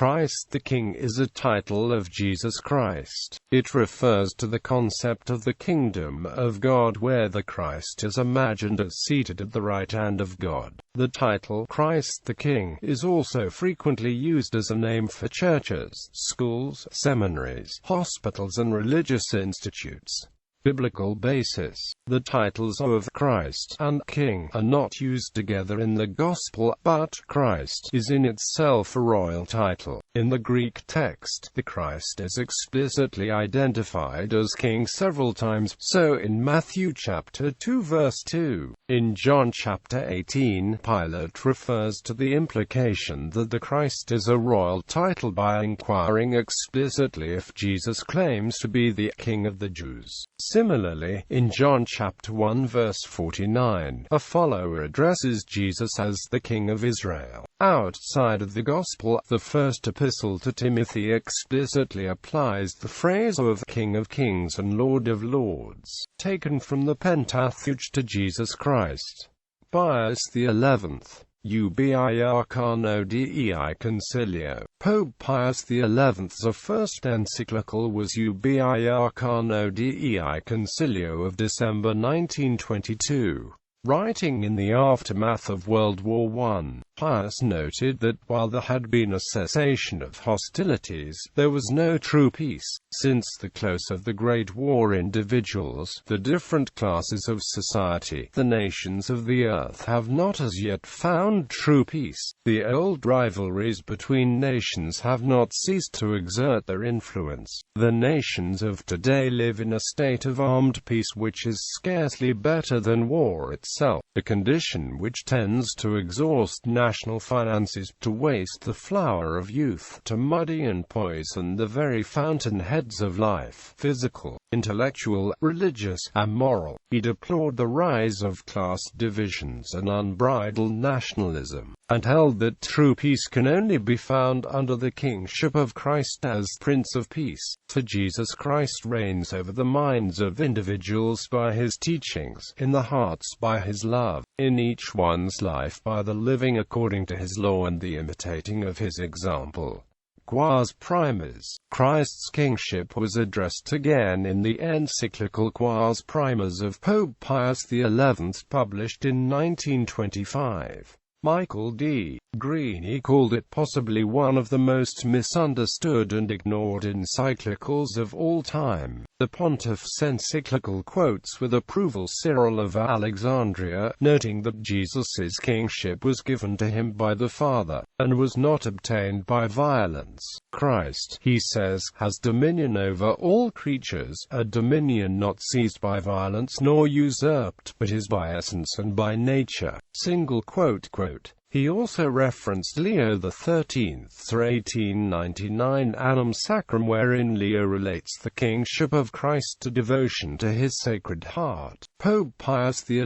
Christ the King is a title of Jesus Christ. It refers to the concept of the kingdom of God where the Christ is imagined as seated at the right hand of God. The title Christ the King is also frequently used as a name for churches, schools, seminaries, hospitals and religious institutes. Biblical basis. The titles of Christ and King are not used together in the Gospel, but Christ is in itself a royal title. In the Greek text, the Christ is explicitly identified as King several times, so in Matthew chapter 2 verse 2. In John chapter 18, Pilate refers to the implication that the Christ is a royal title by inquiring explicitly if Jesus claims to be the King of the Jews. Similarly, in John chapter 1 verse 49, a follower addresses Jesus as the King of Israel. Outside of the Gospel, the first epistle to Timothy explicitly applies the phrase of King of Kings and Lord of Lords, taken from the Pentateuch to Jesus Christ. Pius XI. Ubi Arcano Dei Concilio. Pope Pius XI's first encyclical was Ubi Arcano Dei Concilio of December 1922. Writing in the aftermath of World War I, Pius noted that while there had been a cessation of hostilities, there was no true peace. Since the close of the Great War, individuals, the different classes of society, the nations of the earth have not as yet found true peace. The old rivalries between nations have not ceased to exert their influence. The nations of today live in a state of armed peace which is scarcely better than war itself, a condition which tends to exhaust national finances, to waste the flower of youth, to muddy and poison the very fountainheads of life, physical, intellectual, religious, and moral. He deplored the rise of class divisions and unbridled nationalism, and held that true peace can only be found under the kingship of Christ as Prince of Peace. For Jesus Christ reigns over the minds of individuals by his teachings, in the hearts by his love, in each one's life by the living according to his law and the imitating of his example. Quas Primas. Christ's kingship was addressed again in the encyclical Quas Primas of Pope Pius XI, published in 1925. Michael D. Greene called it possibly one of the most misunderstood and ignored encyclicals of all time. The Pontiff's encyclical quotes with approval Cyril of Alexandria, noting that Jesus' kingship was given to him by the Father, and was not obtained by violence. Christ, he says, has dominion over all creatures, a dominion not seized by violence nor usurped, but is by essence and by nature. Single quote. He also referenced Leo XIII's 1899 Annum Sacrum, wherein Leo relates the kingship of Christ to devotion to his Sacred Heart. Pope Pius XI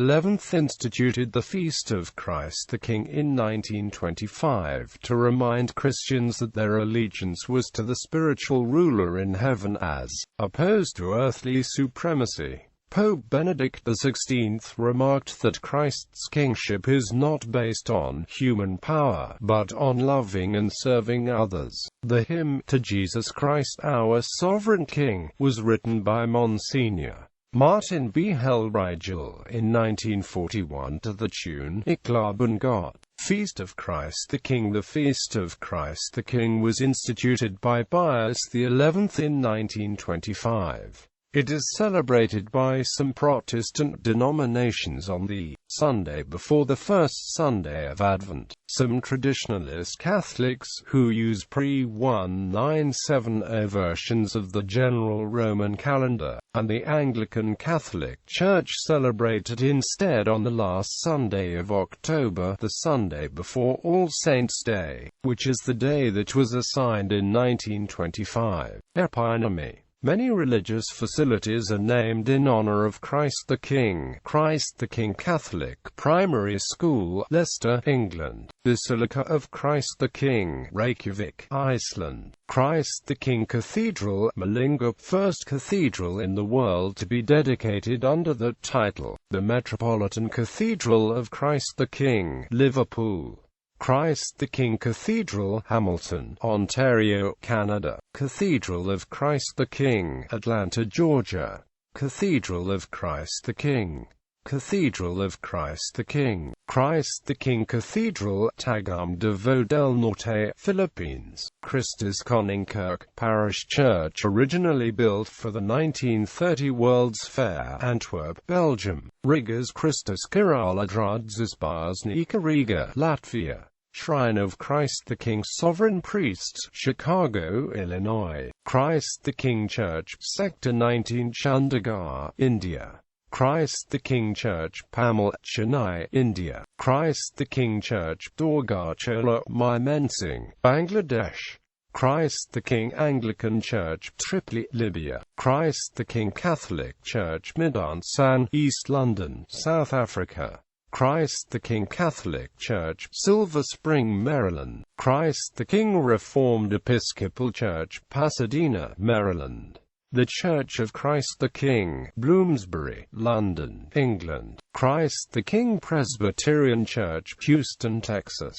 instituted the Feast of Christ the King in 1925 to remind Christians that their allegiance was to the spiritual ruler in heaven as opposed to earthly supremacy. Pope Benedict XVI remarked that Christ's kingship is not based on human power, but on loving and serving others. The hymn, To Jesus Christ Our Sovereign King, was written by Monsignor Martin B. Helrigel in 1941 to the tune, Ich glaub Gott. Feast of Christ the King. The Feast of Christ the King was instituted by Pius XI in 1925. It is celebrated by some Protestant denominations on the Sunday before the first Sunday of Advent. Some traditionalist Catholics, who use pre-1970 versions of the general Roman calendar, and the Anglican Catholic Church celebrate it instead on the last Sunday of October, the Sunday before All Saints' Day, which is the day that was assigned in 1925. Eponymy. Many religious facilities are named in honor of Christ the King. Christ the King Catholic Primary School, Leicester, England. Basilica of Christ the King, Reykjavik, Iceland. Christ the King Cathedral, Malinga, first cathedral in the world to be dedicated under that title. The Metropolitan Cathedral of Christ the King, Liverpool. Christ the King Cathedral, Hamilton, Ontario, Canada. Cathedral of Christ the King, Atlanta, Georgia. Cathedral of Christ the King. Cathedral of Christ the King. Christ the King Cathedral, Tagum de Vo del Norte, Philippines. Christus Koninkerk, parish church originally built for the 1930 World's Fair, Antwerp, Belgium. Rigas Christus Kiraladradzisbarsnika Riga, Latvia. Shrine of Christ the King Sovereign Priests, Chicago, Illinois. Christ the King Church, Sector 19, Chandigarh, India. Christ the King Church, Pamal, Chennai, India. Christ the King Church, Durgachola, Mymensingh, Bangladesh. Christ the King Anglican Church, Tripoli, Libya. Christ the King Catholic Church, Midansan, East London, South Africa. Christ the King Catholic Church, Silver Spring, Maryland. Christ the King Reformed Episcopal Church, Pasadena, Maryland. The Church of Christ the King, Bloomsbury, London, England. Christ the King Presbyterian Church, Houston, Texas.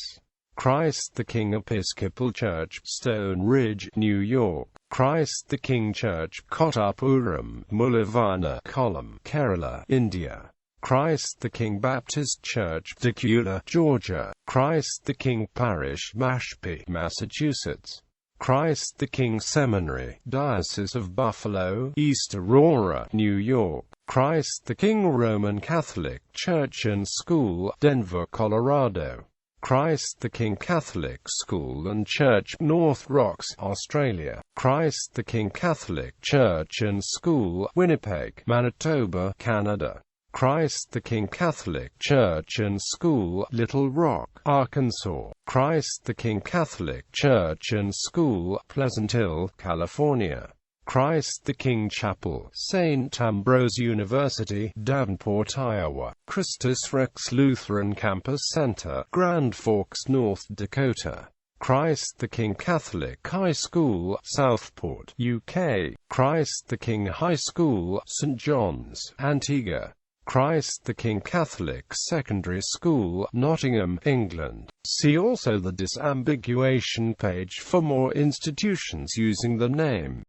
Christ the King Episcopal Church, Stone Ridge, New York. Christ the King Church, Kottapuram, Mullavanna, Kollam, Kerala, India. Christ the King Baptist Church, Decatur, Georgia. Christ the King Parish, Mashpee, Massachusetts. Christ the King Seminary, Diocese of Buffalo, East Aurora, New York. Christ the King Roman Catholic Church and School, Denver, Colorado. Christ the King Catholic School and Church, North Rocks, Australia. Christ the King Catholic Church and School, Winnipeg, Manitoba, Canada. Christ the King Catholic Church and School, Little Rock, Arkansas. Christ the King Catholic Church and School, Pleasant Hill, California. Christ the King Chapel, St. Ambrose University, Davenport, Iowa. Christus Rex Lutheran Campus Center, Grand Forks, North Dakota. Christ the King Catholic High School, Southport, UK. Christ the King High School, St. John's, Antigua. Christ the King Catholic Secondary School, Nottingham, England. See also the disambiguation page for more institutions using the name.